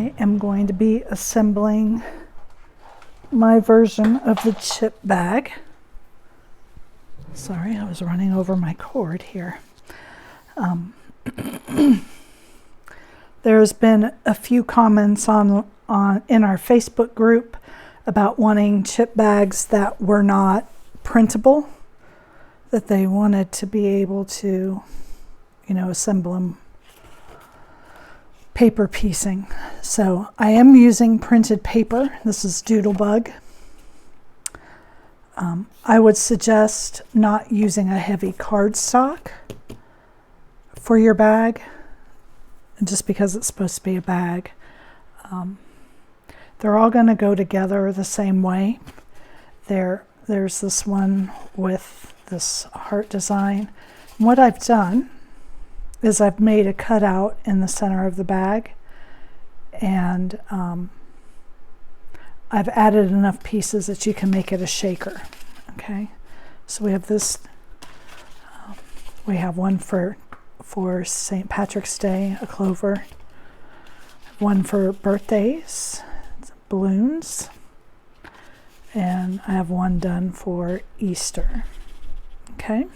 I am going to be assembling my version of the chip bag. Sorry, I was running over my cord here. There's been a few comments in our Facebook group about wanting chip bags that were not printable, that they wanted to be able to, assemble them paper piecing. So I am using printed paper. This is Doodlebug. I would suggest not using a heavy cardstock for your bag, just because it's supposed to be a bag. They're all going to go together the same way. There's this one with this heart design. And what I've done is I've made a cutout in the center of the bag, and I've added enough pieces that you can make it a shaker. Okay, so we have this. We have one for St. Patrick's Day, a clover. One for birthdays, balloons, and I have one done for Easter. Okay,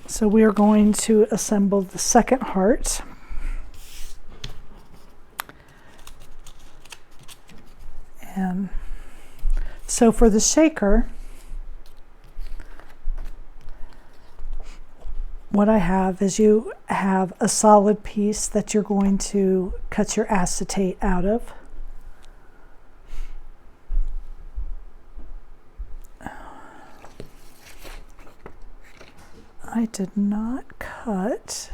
so we are going to assemble the second heart. And so for the shaker, what I have is you have a solid piece that you're going to cut your acetate out of. I did not cut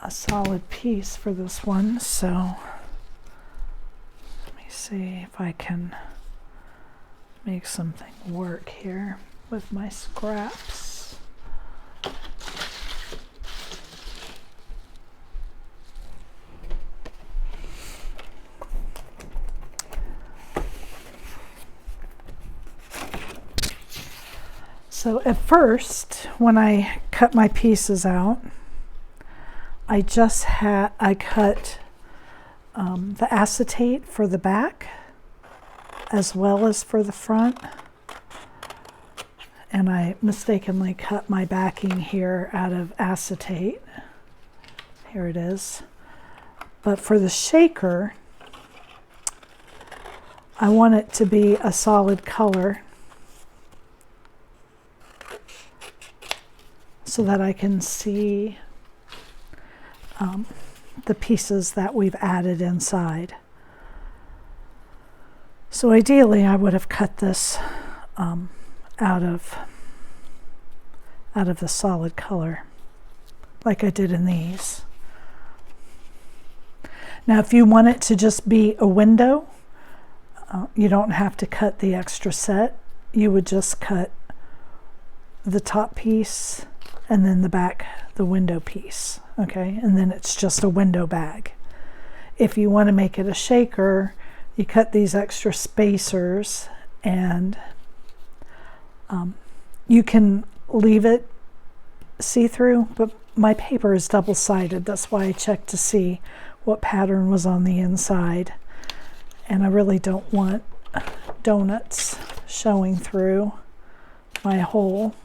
a solid piece for this one, so let me see if I can make something work here with my scraps. So at first, when I cut my pieces out, I cut the acetate for the back as well as for the front, and I mistakenly cut my backing here out of acetate. Here it is. But for the shaker, I want it to be a solid color so that I can see the pieces that we've added inside. So ideally, I would have cut this out of the solid color, like I did in these. Now, if you want it to just be a window, you don't have to cut the extra set. You would just cut the top piece and then the back, the window piece, okay? And then it's just a window bag. If you want to make it a shaker, you cut these extra spacers, and you can leave it see-through, but my paper is double-sided. That's why I checked to see what pattern was on the inside. And I really don't want donuts showing through my hole.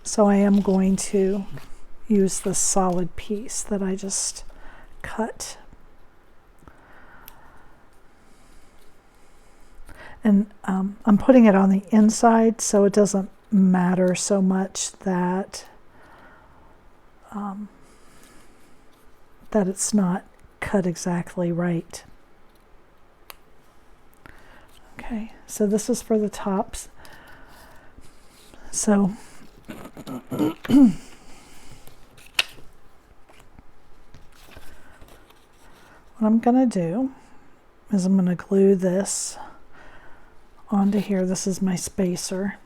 So I am going to use this solid piece that I just cut. And I'm putting it on the inside, so it doesn't matter so much that that it's not cut exactly right. Okay, so this is for the tops. So what I'm going to do is I'm going to glue this onto here. This is my spacer,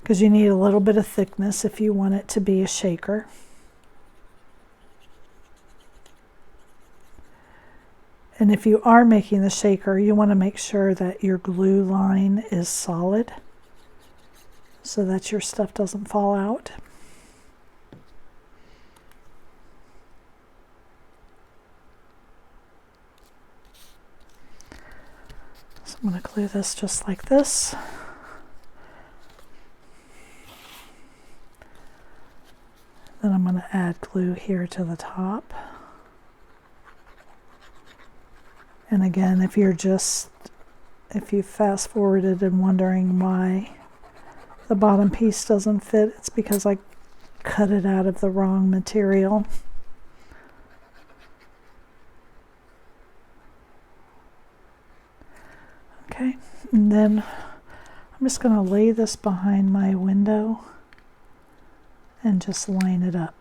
because you need a little bit of thickness if you want it to be a shaker. And if you are making the shaker, you want to make sure that your glue line is solid so that your stuff doesn't fall out. I'm going to glue this just like this. Then I'm going to add glue here to the top. And again, if you fast forwarded and wondering why the bottom piece doesn't fit, it's because I cut it out of the wrong material. Okay, and then I'm just going to lay this behind my window and just line it up.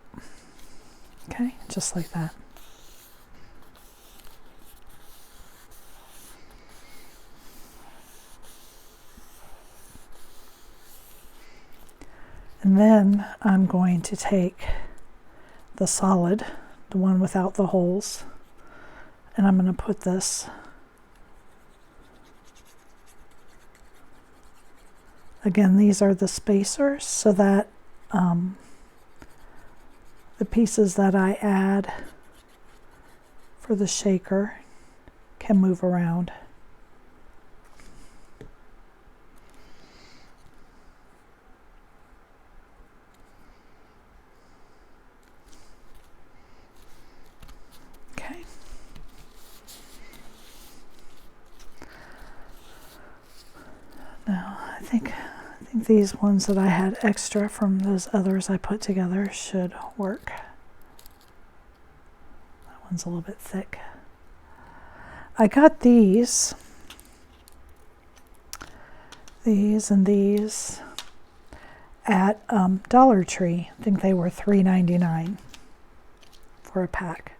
Okay, just like that. And then I'm going to take the solid, the one without the holes, and I'm going to put this again, these are the spacers so that the pieces that I add for the shaker can move around. Okay. Now, I think these ones that I had extra from those others I put together should work. That one's a little bit thick. I got these and these at Dollar Tree. I think they were $3.99 for a pack.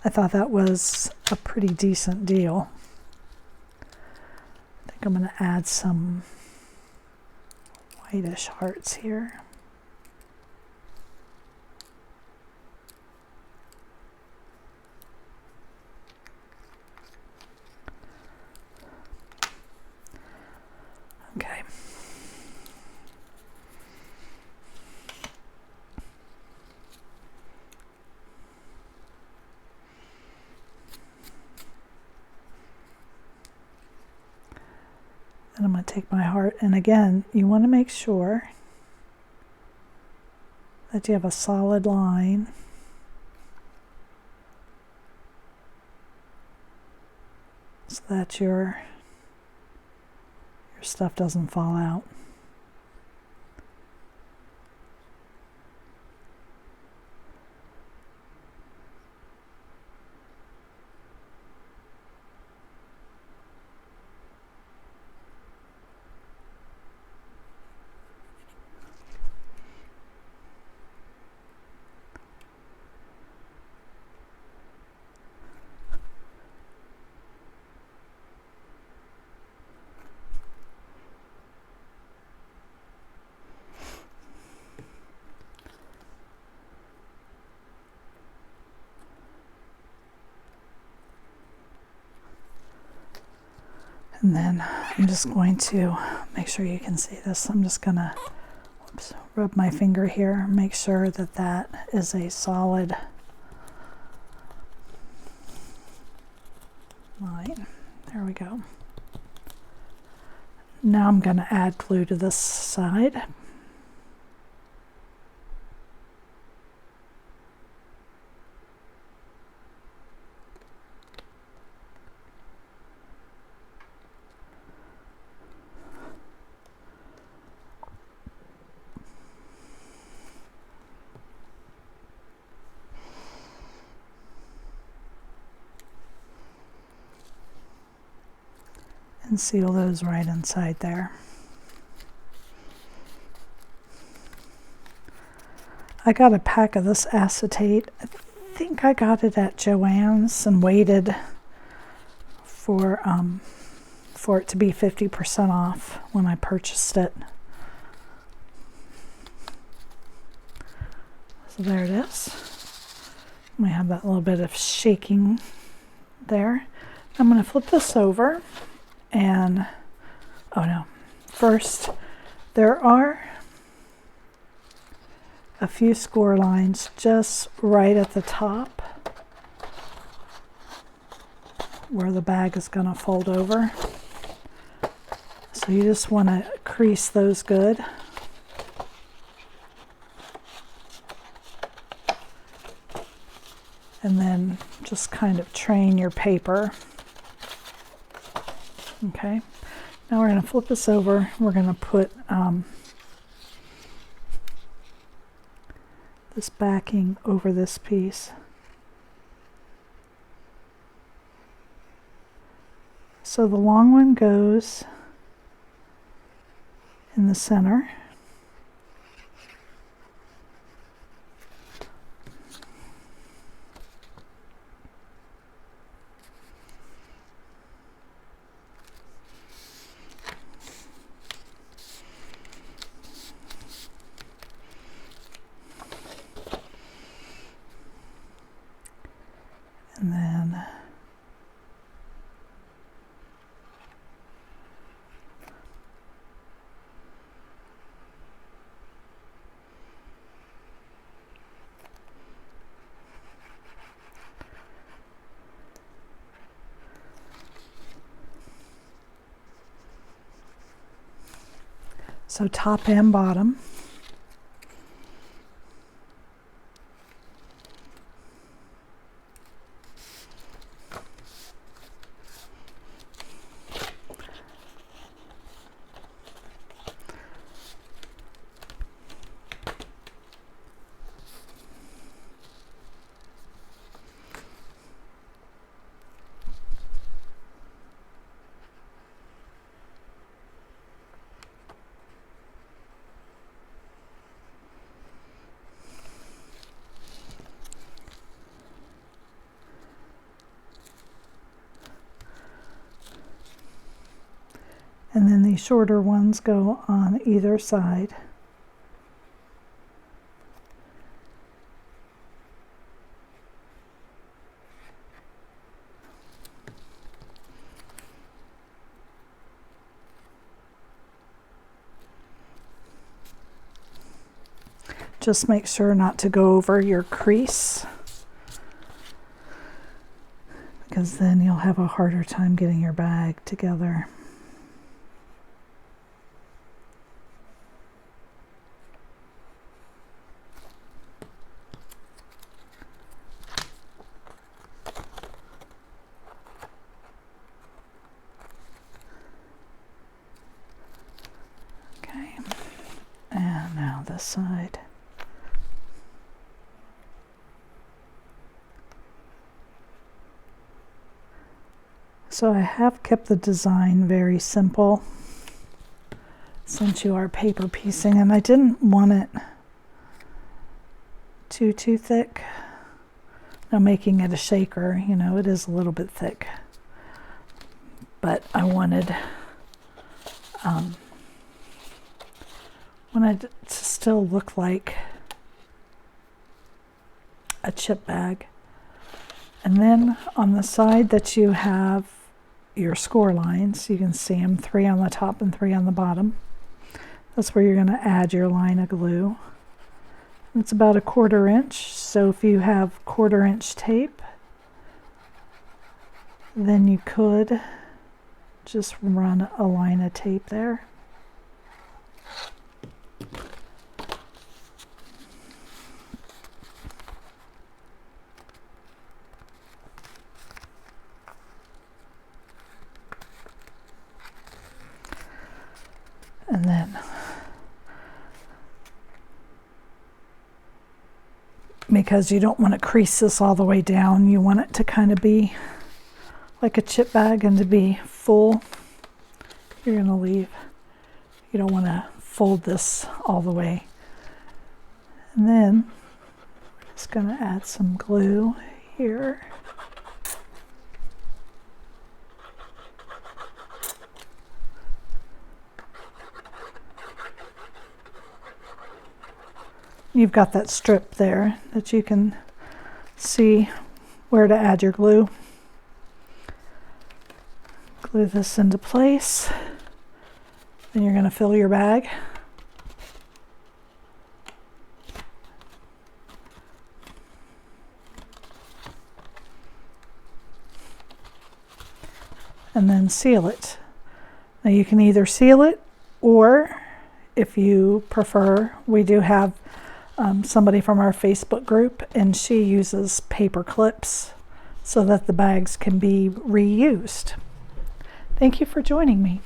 I thought that was a pretty decent deal. I think I'm going to add some whitish hearts here. Okay. Then I'm going to take my heart, and again, you want to make sure that you have a solid line. So that your stuff doesn't fall out. And then I'm just going to make sure you can see this. I'm just going to rub my finger here, make sure that that is a solid line. There we go. Now I'm going to add glue to this side. And seal those right inside there. I got a pack of this acetate. I think I got it at Joann's and waited for it to be 50% off when I purchased it. So there it is. We have that little bit of shaking there. I'm going to flip this over. And, oh no, first, there are a few score lines just right at the top where the bag is going to fold over. So you just want to crease those good. And then just kind of train your paper. Okay, now we're going to flip this over. We're going to put this backing over this piece. So the long one goes in the center. And then so top and bottom. And then the shorter ones go on either side. Just make sure not to go over your crease, because then you'll have a harder time getting your bag together. Okay, and now this side. So I have kept the design very simple since you are paper piecing, and I didn't want it too thick. Now making it a shaker, you know, it is a little bit thick, but I wanted it to still look like a chip bag. And then on the side that you have your score lines, you can see them, 3 on the top and 3 on the bottom. That's where you're going to add your line of glue. It's about 1/4 inch, so if you have 1/4 inch tape, then you could just run a line of tape there. And then because you don't want to crease this all the way down, you want it to kind of be like a chip bag and to be full. You're going to leave. You don't want to fold this all the way. And then we're just going to add some glue here. You've got that strip there that you can see where to add your glue. Glue this into place. Then you're going to fill your bag. And then seal it. Now you can either seal it, or if you prefer, we do have somebody from our Facebook group, and she uses paper clips so that the bags can be reused. Thank you for joining me.